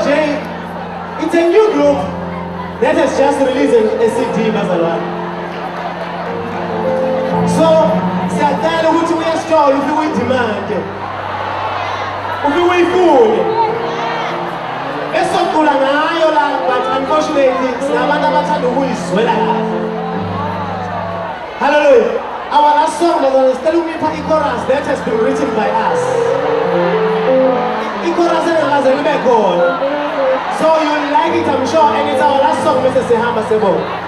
Jay, it's a new group that has just released a CD, Bazalwane. So, siyacela ukuthi uyesitolo ufike uyidemand. Ufike uyifune. Esocula ngayo la, but unfortunately, sinabantu abathanda ukuyizwela kahle. Hallelujah. Our last song, Bazalwane, is telling me a chorus that has been written by us. So you like it, I'm sure, and it's our last song, Mr. Sehamba Sebo.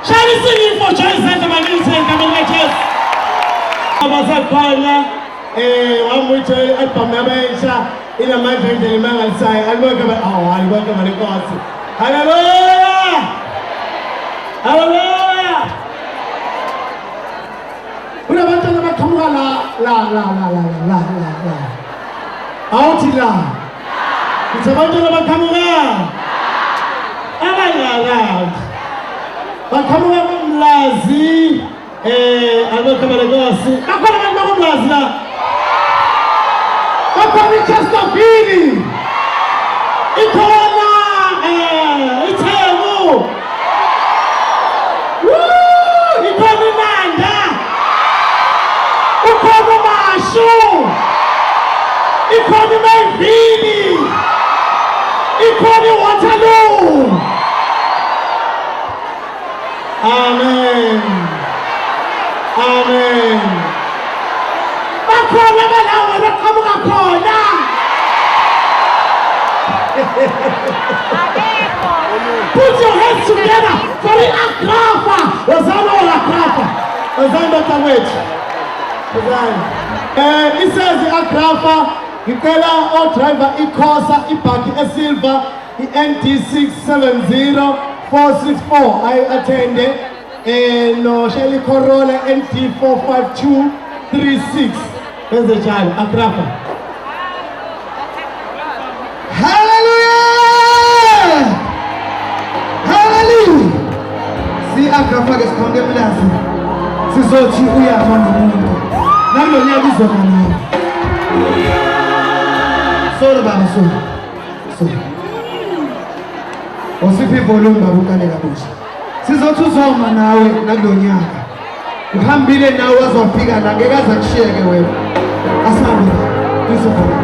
Shall we sing it for Joyce and Manisa and Kamilachas? Abasakhona wamuthi album yabensha inamandla elimangalisayo alibonke alibonke malenkosi. Hallelujah! Hallelujah! Unabantwana baqhamuka la awuthi la kuthi abantwana baqhamuka abangala baqhamuka kumlazi alibonke malenkosi. Bakhona abantu bakumlazi la bakhona iChesterfield ikhona iThemu ikhona iNanda ikhona uMashu ikhona iMayivili ikhona iWaterloo. Amen. Amen. Bakhona balawo baqhamuka khona. Put your hands together for the Akrafa. Wazana wa Akrafa. Wazana tawet. Wazana. It says the Akrafa. Ngicela o driver ikhosa ibhaki esilver ND670464 I attended no Shelly Corolla NT45236. Where's the child? Akrafa. Hallelujah! Hallelujah! See Akrafa is coming blessed. Sizothi uyama nomuntu. Nalo nyabizona nawe. Sorry baba sorry. Osiphi volume babukane kabusha. Sizothi uzoma nawe nakulonyaka. Uhambile nawe wazofika la ngeke aze kushiyeke wena. Asambe. Isofona.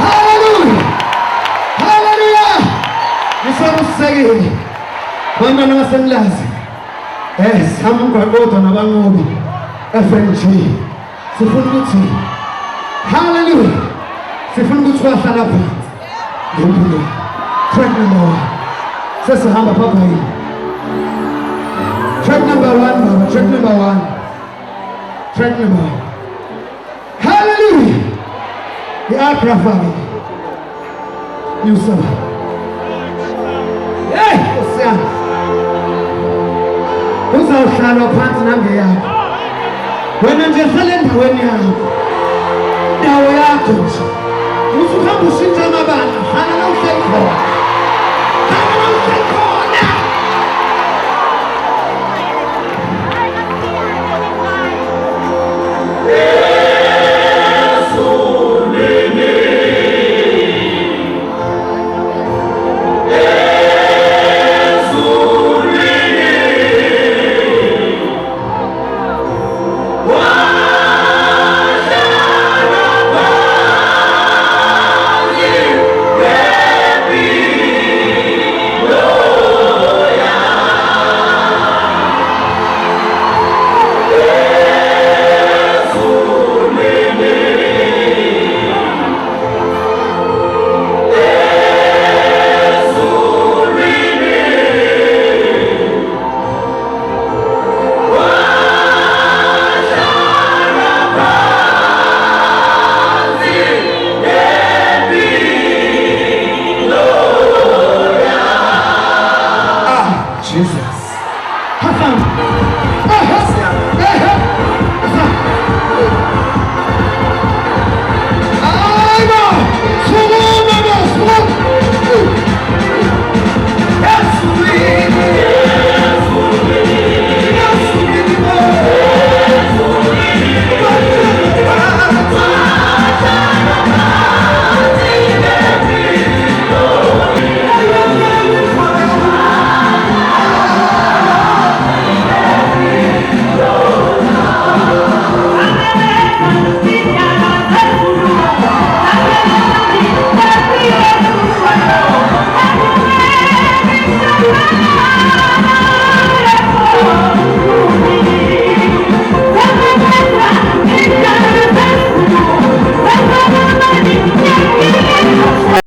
Hallelujah. Hallelujah. Ngisokusekile. Bantwana basemlazi. Samgwaqodo nabanqobi. FNG. Sifuna ukuthi hallelujah. Sifuna ukuthi wahlala phansi. Ngempilo. Track number 1. Sesihamba papa yini. Track number 1, Baba. Track number 1. Track number 1. Hallelujah. The Akrafa. You sir. Hey, Osia. Uzawuhlala phansi nange yakho. Wena nje hlala endaweni yakho. Indawo yakho nje. Usuhamba ushintsha amabala.